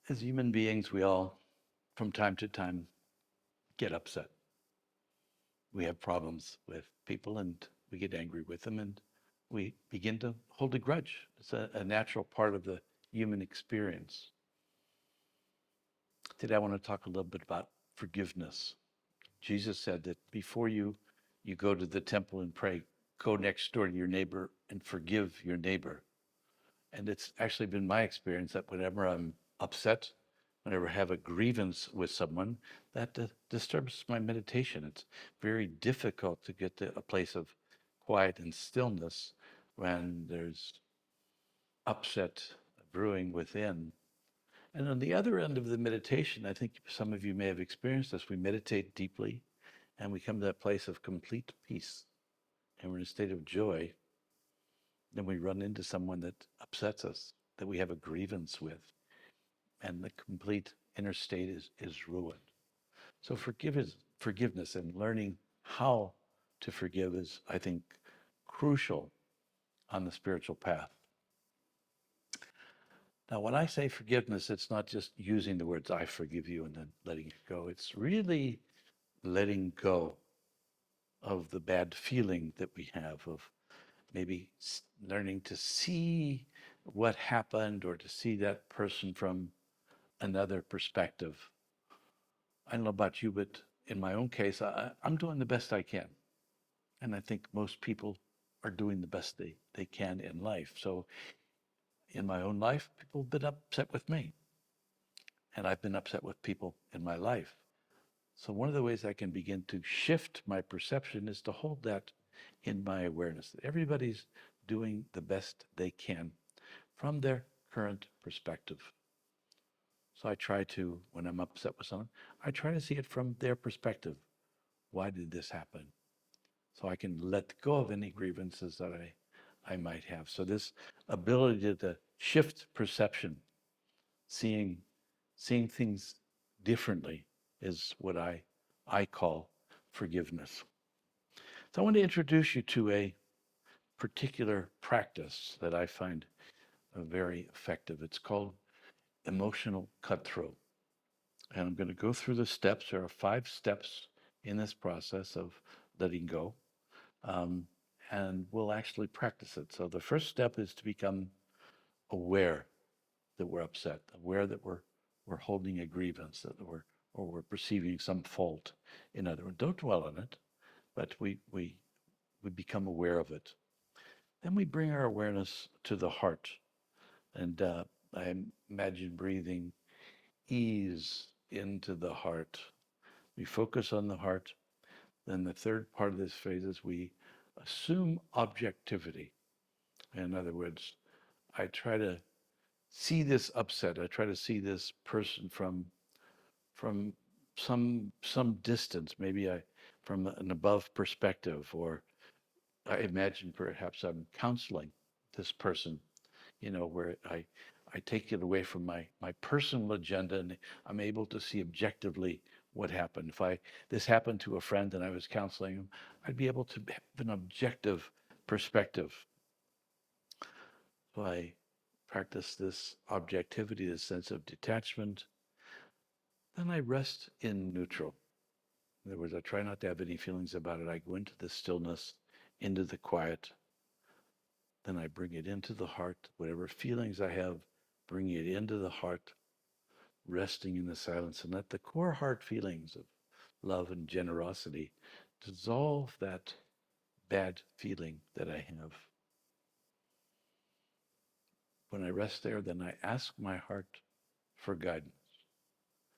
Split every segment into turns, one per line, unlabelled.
As human beings, we all, from time to time, get upset. We have problems with people and we get angry with them and we begin to hold a grudge. It's a natural part of the human experience. Today, I want to talk a little bit about forgiveness. Jesus said that before you go to the temple and pray, go next door to your neighbor and forgive your neighbor. And it's actually been my experience that whenever I'm upset, whenever I have a grievance with someone, that disturbs my meditation. It's very difficult to get to a place of quiet and stillness when there's upset brewing within. And on the other end of the meditation, I think some of you may have experienced this. We meditate deeply and we come to that place of complete peace and we're in a state of joy. Then we run into someone that upsets us, that we have a grievance with, and the complete inner state is ruined. So forgiveness and learning how to forgive is, I think, crucial on the spiritual path. Now, when I say forgiveness, it's not just using the words "I forgive you" and then letting it go. It's really letting go of the bad feeling that we have, of maybe learning to see what happened or to see that person from another perspective. I don't know about you, but in my own case, I'm doing the best I can. And I think most people are doing the best they can in life. So in my own life, people have been upset with me. And I've been upset with people in my life. So one of the ways I can begin to shift my perception is to hold that in my awareness, that everybody's doing the best they can from their current perspective. So I try to, when I'm upset with someone, I try to see it from their perspective. Why did this happen? So I can let go of any grievances that I might have. So this ability to shift perception, seeing seeing things differently is what I call forgiveness. So I want to introduce you to a particular practice that I find very effective. It's called emotional cutthroat. And I'm going to go through the steps. There are 5 steps in this process of letting go. Um, and we'll actually practice it. So the first step is to become aware that we're upset, aware that we're holding a grievance, that we're perceiving some fault in other words. Don't dwell on it, but we become aware of it. Then we bring our awareness to the heart. And I imagine breathing ease into the heart. We focus on the heart. Then the third part of this phase is we assume objectivity. In other words, I try to see this upset. I try to see this person from some distance, maybe I from an above perspective, or I imagine perhaps I'm counseling this person, where I take it away from my personal agenda and I'm able to see objectively what happened. If this happened to a friend and I was counseling him, I'd be able to have an objective perspective. So I practice this objectivity, this sense of detachment. Then I rest in neutral. In other words, I try not to have any feelings about it. I go into the stillness, into the quiet. Then I bring it into the heart. Whatever feelings I have, bring it into the heart, resting in the silence, and let the core heart feelings of love and generosity dissolve that bad feeling that I have. When I rest there, then I ask my heart for guidance.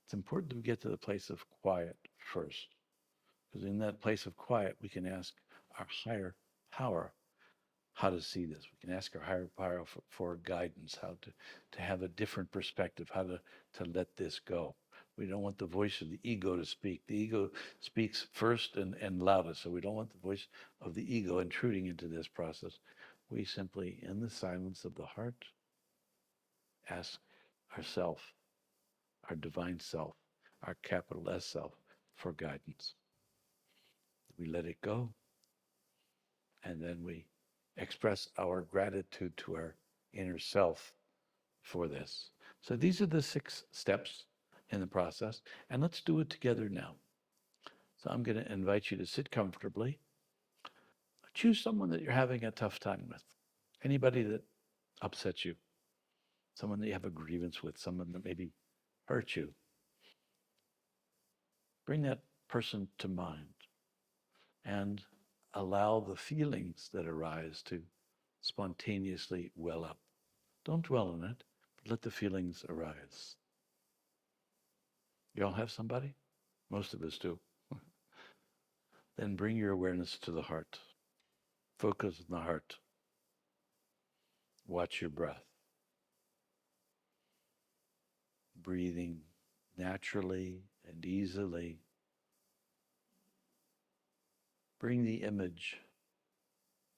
It's important to get to the place of quiet first, because in that place of quiet, we can ask our higher power how to see this. We can ask our higher power for guidance, how to have a different perspective, how to let this go. We don't want the voice of the ego to speak. The ego speaks first and loudest, so we don't want the voice of the ego intruding into this process. We simply, in the silence of the heart, ask ourself, our divine self, our capital S self, for guidance. We let it go, and then we express our gratitude to our inner self for this. So these are the 6 steps in the process, and let's do it together now. So I'm going to invite you to sit comfortably. Choose someone that you're having a tough time with. Anybody that upsets you, someone that you have a grievance with, someone that maybe hurt you. Bring that person to mind and allow the feelings that arise to spontaneously well up. Don't dwell on it, but let the feelings arise. You all have somebody? Most of us do. Then bring your awareness to the heart. Focus on the heart. Watch your breath. Breathing naturally and easily. Bring the image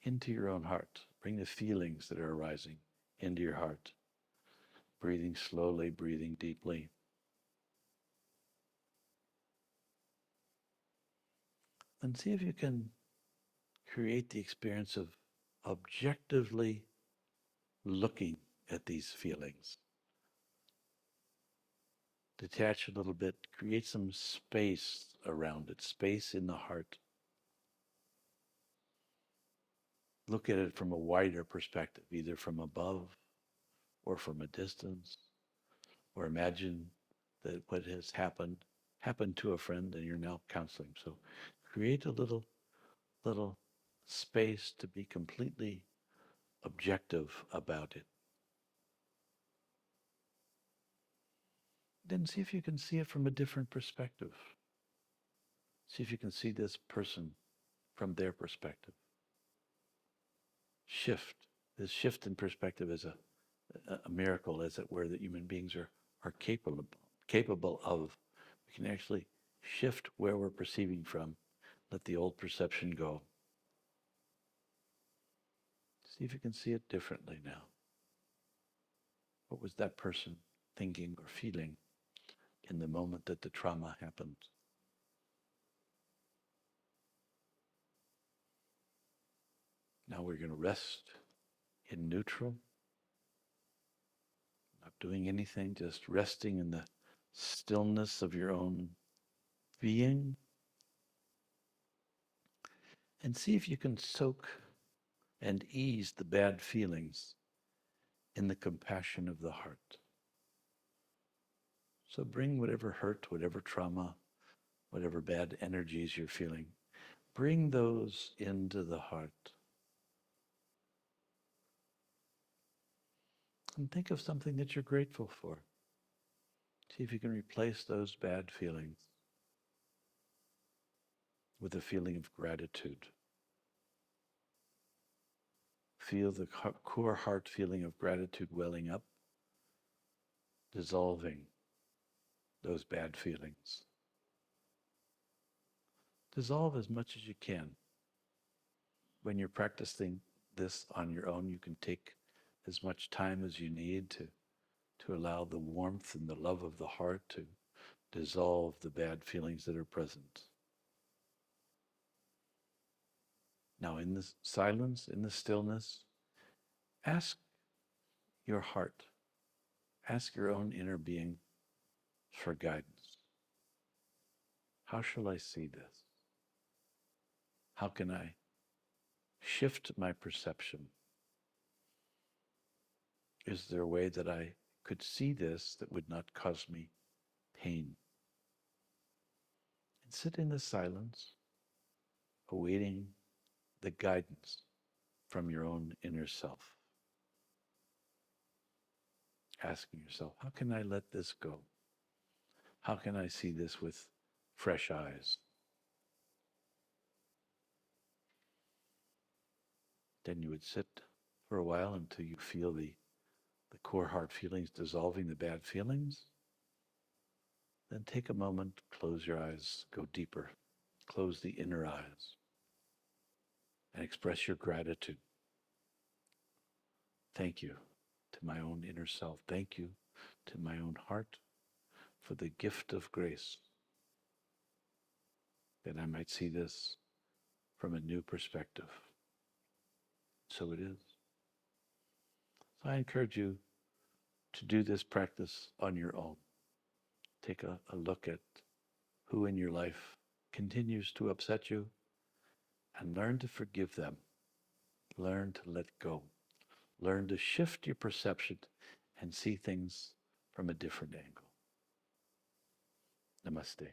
into your own heart. Bring the feelings that are arising into your heart. Breathing slowly, breathing deeply. And see if you can create the experience of objectively looking at these feelings. Detach a little bit, create some space around it, space in the heart. Look at it from a wider perspective, either from above or from a distance, or imagine that what has happened to a friend and you're now counseling. So create a little space to be completely objective about it. Then see if you can see it from a different perspective. See if you can see this person from their perspective. Shift. This shift in perspective is a miracle, as it were, that human beings are capable of. We can actually shift where we're perceiving from, let the old perception go. See if you can see it differently now. What was that person thinking or feeling in the moment that the trauma happened? Now we're going to rest in neutral, not doing anything, just resting in the stillness of your own being. And see if you can soak and ease the bad feelings in the compassion of the heart. So bring whatever hurt, whatever trauma, whatever bad energies you're feeling, bring those into the heart. And think of something that you're grateful for. See if you can replace those bad feelings with a feeling of gratitude. Feel the core heart feeling of gratitude welling up, dissolving those bad feelings. Dissolve as much as you can. When you're practicing this on your own, you can take as much time as you need to allow the warmth and the love of the heart to dissolve the bad feelings that are present. Now, in the silence, in the stillness, ask your heart, ask your own inner being for guidance. How shall I see this? How can I shift my perception? Is there a way that I could see this that would not cause me pain? And sit in the silence, awaiting the guidance from your own inner self. Asking yourself, how can I let this go? How can I see this with fresh eyes? Then you would sit for a while until you feel the core heart feelings dissolving the bad feelings. Then take a moment, close your eyes, go deeper, close the inner eyes, and express your gratitude. Thank you to my own inner self. Thank you to my own heart for the gift of grace, that I might see this from a new perspective. So it is. So I encourage you to do this practice on your own. Take a look at who in your life continues to upset you and learn to forgive them. Learn to let go. Learn to shift your perception and see things from a different angle. Namaste.